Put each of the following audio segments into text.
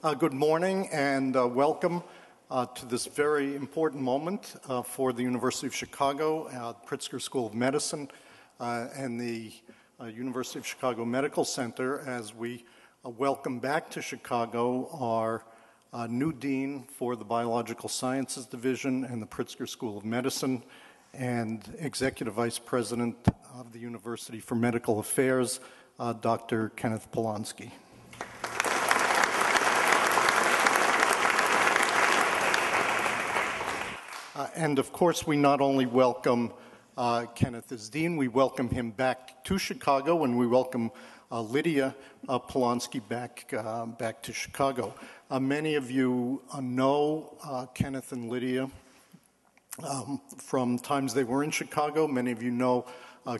Good morning and welcome to this very important moment for the University of Chicago, Pritzker School of Medicine, and the University of Chicago Medical Center as we welcome back to Chicago our new dean for the Biological Sciences Division and the Pritzker School of Medicine and Executive Vice President of the University for Medical Affairs, Dr. Kenneth Polonsky. And of course, we not only welcome Kenneth as dean, we welcome him back to Chicago, and we welcome Lydia Polonsky back to Chicago. Many of you know Kenneth and Lydia from times they were in Chicago. Many of you know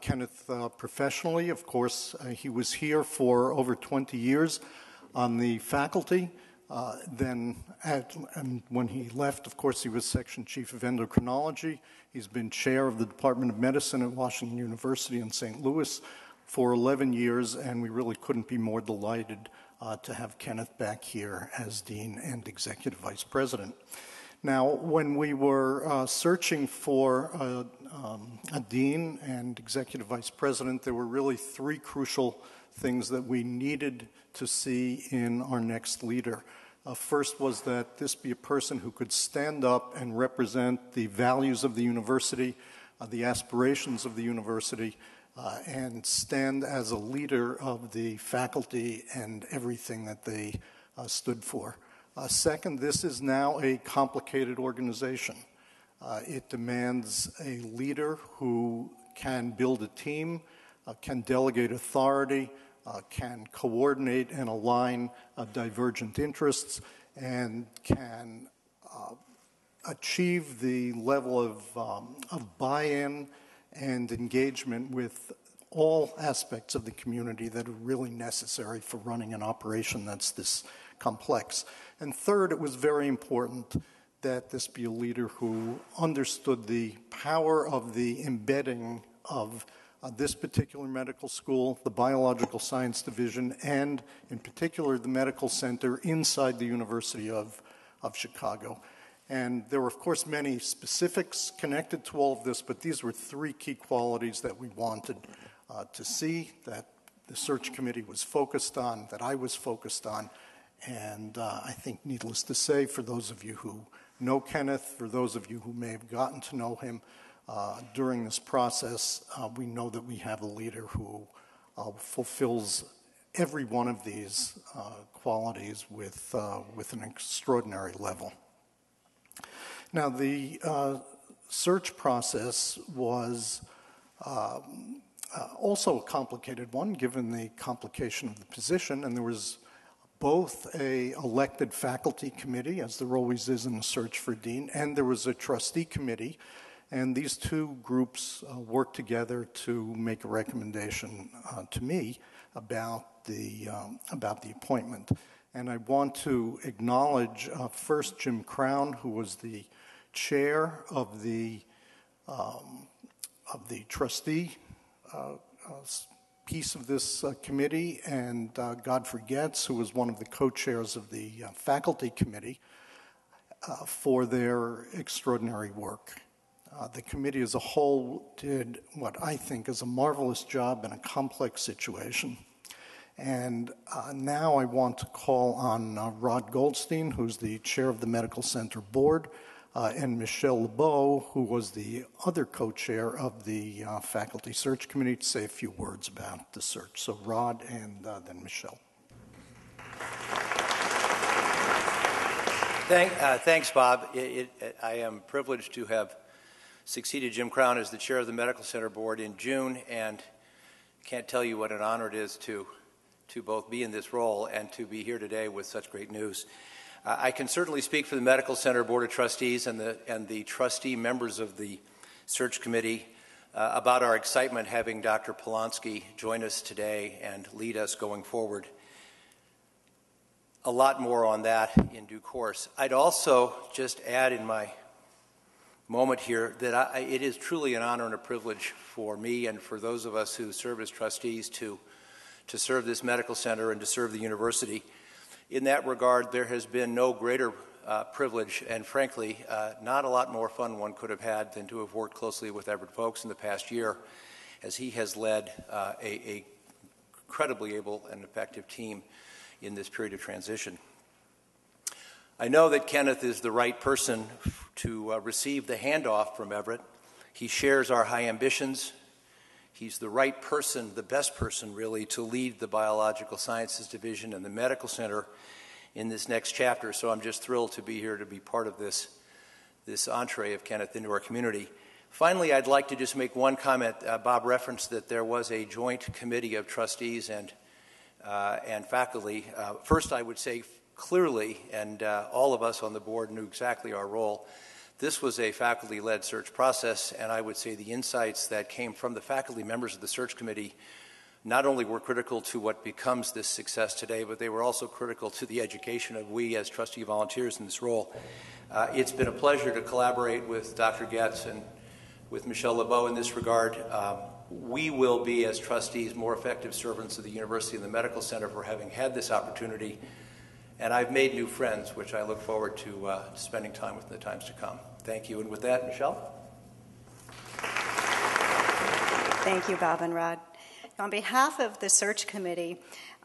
Kenneth professionally. Of course, he was here for over 20 years on the faculty. And when he left, of course, he was section chief of endocrinology. He's been chair of the Department of Medicine at Washington University in St. Louis for 11 years, and we really couldn't be more delighted to have Kenneth back here as dean and executive vice president. Now, when we were searching for a dean and executive vice president, there were really three crucial things that we needed to see in our next leader. First was that this be a person who could stand up and represent the values of the university, the aspirations of the university, and stand as a leader of the faculty and everything that they stood for. Second, this is now a complicated organization. It demands a leader who can build a team, can delegate authority, can coordinate and align divergent interests, and can achieve the level of buy-in and engagement with all aspects of the community that are really necessary for running an operation that's this complex. And third, it was very important that this be a leader who understood the power of the embedding of this particular medical school, the Biological Science Division, and in particular the medical center inside the University of Chicago. And there were, of course, many specifics connected to all of this, but these were three key qualities that we wanted to see, that the search committee was focused on, that I was focused on, and I think needless to say, for those of you who know Kenneth, for those of you who may have gotten to know him, during this process, we know that we have a leader who fulfills every one of these qualities with an extraordinary level. Now, the search process was also a complicated one, given the complication of the position, and there was both a elected faculty committee, as there always is in the search for dean, and there was a trustee committee. And these two groups worked together to make a recommendation to me about the appointment. And I want to acknowledge first Jim Crown, who was the chair of the trustee piece of this committee, and Godfrey Getz, who was one of the co-chairs of the faculty committee, for their extraordinary work. The committee as a whole did what I think is a marvelous job in a complex situation. And now I want to call on Rod Goldstein, who's the chair of the Medical Center Board, and Michelle LeBeau, who was the other co-chair of the Faculty Search Committee, to say a few words about the search. So Rod and then Michelle. Thanks, Bob. I am privileged to have succeeded Jim Crown as the chair of the Medical Center Board in June, and can't tell you what an honor it is to both be in this role and to be here today with such great news. I can certainly speak for the Medical Center Board of Trustees and the trustee members of the search committee about our excitement having Dr. Polonsky join us today and lead us going forward. A lot more on that in due course. I'd also just add in my moment here that it is truly an honor and a privilege for me and for those of us who serve as trustees to serve this medical center and to serve the university. In that regard, there has been no greater privilege and, frankly, not a lot more fun one could have had than to have worked closely with Everett Folks in the past year, as he has led a incredibly able and effective team in this period of transition. I know that Kenneth is the right person to receive the handoff from Everett. He shares our high ambitions. He's the right person, the best person really, to lead the Biological Sciences Division and the Medical Center in this next chapter. So I'm just thrilled to be here to be part of this entree of Kenneth into our community. Finally, I'd like to just make one comment. Bob referenced that there was a joint committee of trustees and faculty. First, I would say clearly, and all of us on the board knew exactly our role, this was a faculty-led search process, and I would say the insights that came from the faculty members of the search committee not only were critical to what becomes this success today, but they were also critical to the education of we as trustee volunteers in this role. It's been a pleasure to collaborate with Dr. Getz and with Michelle LeBeau in this regard. We will be, as trustees, more effective servants of the university and the medical center for having had this opportunity. And I've made new friends, which I look forward to spending time with in the times to come. Thank you. And with that, Michelle? Thank you, Bob and Rod. On behalf of the search committee,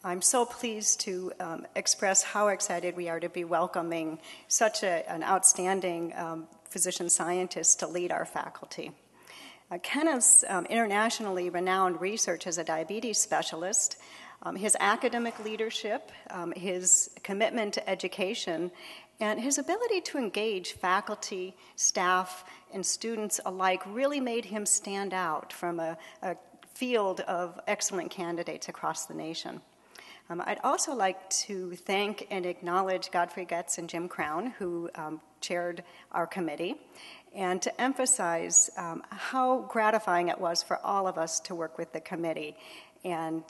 I'm so pleased to express how excited we are to be welcoming such an outstanding physician scientist to lead our faculty. Kenneth's internationally renowned research as a diabetes specialist, his academic leadership, his commitment to education, and his ability to engage faculty, staff, and students alike really made him stand out from a field of excellent candidates across the nation. I'd also like to thank and acknowledge Godfrey Getz and Jim Crown, who chaired our committee, and to emphasize how gratifying it was for all of us to work with the committee, and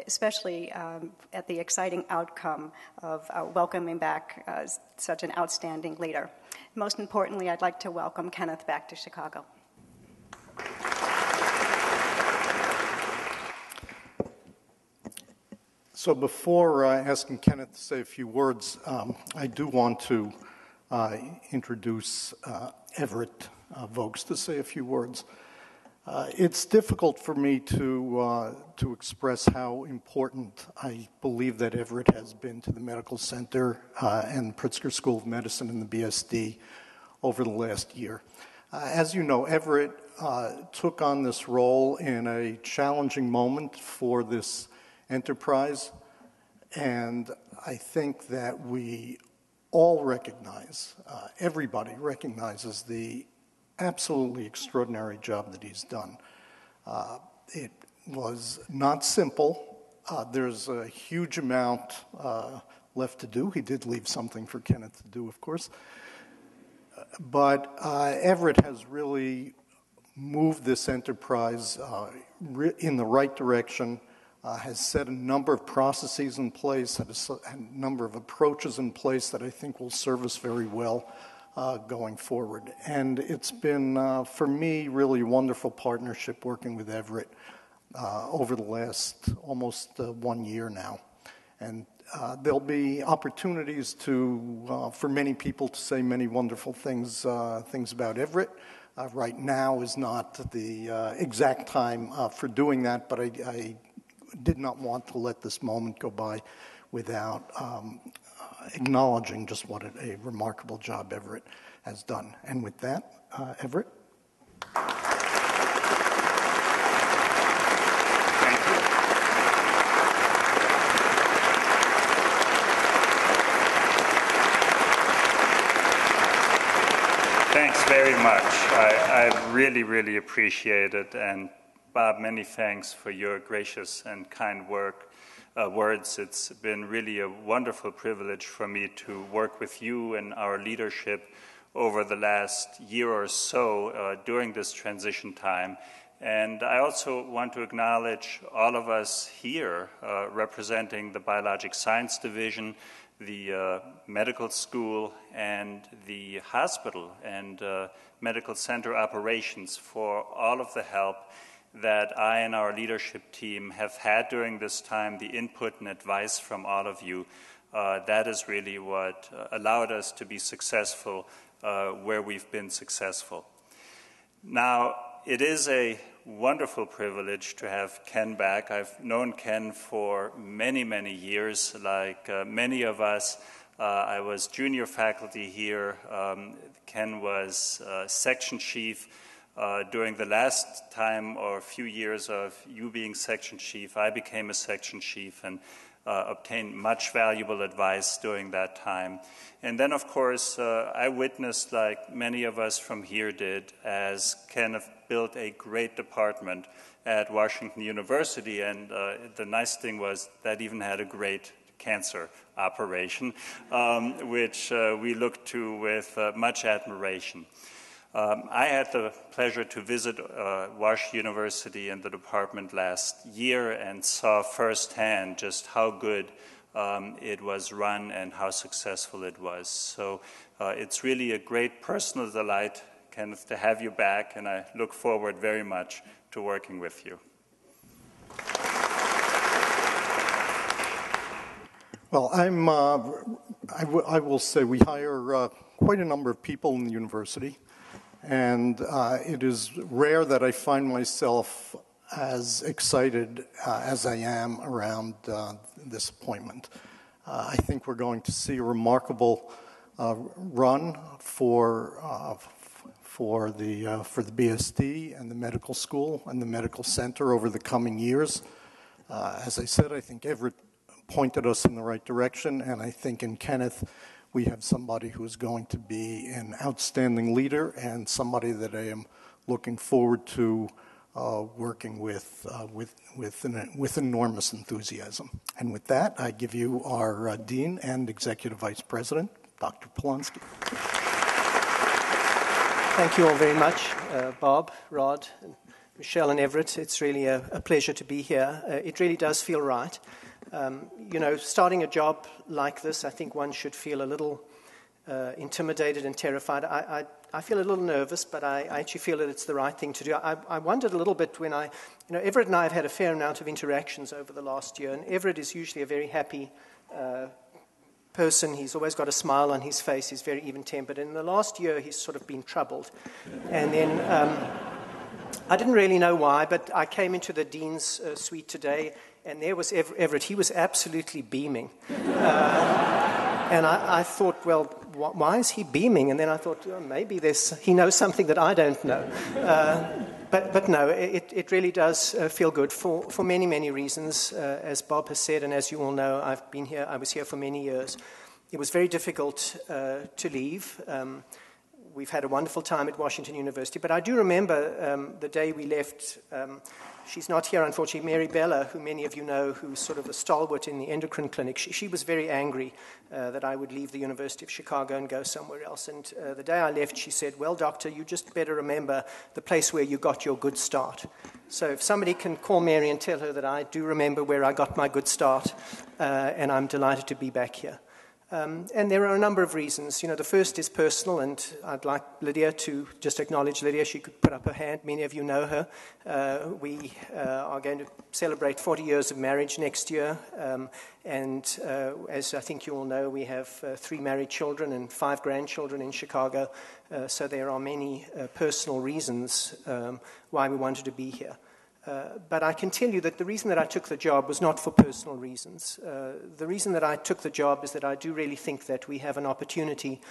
especially at the exciting outcome of welcoming back such an outstanding leader. Most importantly, I'd like to welcome Kenneth back to Chicago. So before asking Kenneth to say a few words, I do want to introduce Everett Vokes to say a few words. It's difficult for me to express how important I believe that Everett has been to the Medical Center and Pritzker School of Medicine and the BSD over the last year. As you know, Everett took on this role in a challenging moment for this enterprise, and I think that we all recognize, everybody recognizes the absolutely extraordinary job that he's done. It was not simple. There's a huge amount left to do. He did leave something for Kenneth to do, of course. But Everett has really moved this enterprise in the right direction, has set a number of processes in place, has a number of approaches in place that I think will serve us very well going forward. And it's been, for me, really a wonderful partnership working with Everett over the last almost 1 year now. And there'll be opportunities for many people to say many wonderful things about Everett. Right now is not the exact time for doing that, but I did not want to let this moment go by without acknowledging just what a remarkable job Everett has done. And with that, Everett. Thank you. Thanks very much. I really, really appreciate it. And Bob, many thanks for your gracious and kind words. It's been really a wonderful privilege for me to work with you and our leadership over the last year or so during this transition time. And I also want to acknowledge all of us here representing the Biologic Science Division, the medical school, and the hospital and medical center operations for all of the help that I and our leadership team have had during this time, the input and advice from all of you. That is really what allowed us to be successful where we've been successful. Now, it is a wonderful privilege to have Ken back. I've known Ken for many, many years. Like many of us, I was junior faculty here. Ken was section chief. During the last time or few years of you being section chief, I became a section chief and obtained much valuable advice during that time. And then, of course, I witnessed, like many of us from here did, as Kenneth built a great department at Washington University. And the nice thing was that even had a great cancer operation, which we looked to with much admiration. I had the pleasure to visit Wash University and the department last year and saw firsthand just how good it was run and how successful it was. So it's really a great personal delight, Kenneth, to have you back, and I look forward very much to working with you. Well, I will say we hire quite a number of people in the university, and it is rare that I find myself as excited as I am around this appointment. I think we're going to see a remarkable run for the BSD and the medical school and the medical center over the coming years. As I said, I think Everett pointed us in the right direction, and I think in Kenneth we have somebody who is going to be an outstanding leader and somebody that I am looking forward to working with enormous enthusiasm. And with that, I give you our Dean and Executive Vice President, Dr. Polonsky. Thank you all very much, Bob, Rod, and Michelle and Everett. It's really a pleasure to be here. It really does feel right. Starting a job like this, I think one should feel a little intimidated and terrified. I feel a little nervous, but I actually feel that it's the right thing to do. I wondered a little bit when Everett and I have had a fair amount of interactions over the last year, and Everett is usually a very happy person. He's always got a smile on his face. He's very even-tempered. And in the last year, he's sort of been troubled. And then I didn't really know why, but I came into the dean's suite today, and there was Everett. He was absolutely beaming. And I thought, well, why is he beaming? And then I thought, well, maybe he knows something that I don't know. But no, it really does feel good for many, many reasons. As Bob has said, and as you all know, I was here for many years. It was very difficult to leave. We've had a wonderful time at Washington University, but I do remember the day we left. She's not here, unfortunately, Mary Bella, who many of you know, who's sort of a stalwart in the endocrine clinic. She was very angry that I would leave the University of Chicago and go somewhere else. And the day I left, she said, well, doctor, you just better remember the place where you got your good start. So if somebody can call Mary and tell her that I do remember where I got my good start, and I'm delighted to be back here. And there are a number of reasons. The first is personal, and I'd like Lydia to just acknowledge Lydia. She could put up her hand. Many of you know her. We are going to celebrate 40 years of marriage next year. And as I think you all know, we have 3 married children and 5 grandchildren in Chicago. So there are many personal reasons why we wanted to be here. But I can tell you that the reason that I took the job was not for personal reasons. The reason that I took the job is that I do really think that we have an opportunity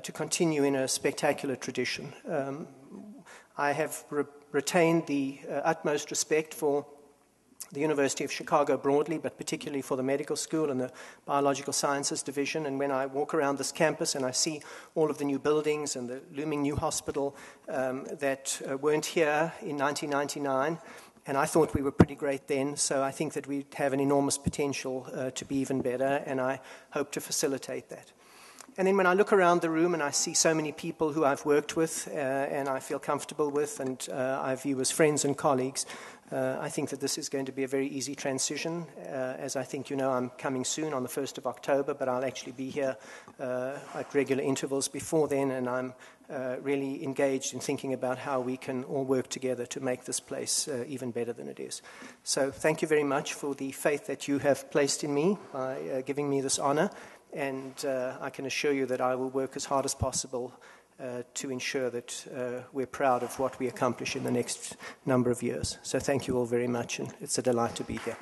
to continue in a spectacular tradition. I have retained the utmost respect for the University of Chicago broadly, but particularly for the medical school and the biological sciences division. And when I walk around this campus and I see all of the new buildings and the looming new hospital that weren't here in 1999, and I thought we were pretty great then, so I think that we have an enormous potential to be even better, and I hope to facilitate that. And then when I look around the room and I see so many people who I've worked with and I feel comfortable with and I view as friends and colleagues, I think that this is going to be a very easy transition. As I think you know, I'm coming soon on the 1st of October, but I'll actually be here at regular intervals before then, and I'm really engaged in thinking about how we can all work together to make this place even better than it is. So thank you very much for the faith that you have placed in me by giving me this honor, and I can assure you that I will work as hard as possible to ensure that we're proud of what we accomplish in the next number of years. So thank you all very much, and it's a delight to be here.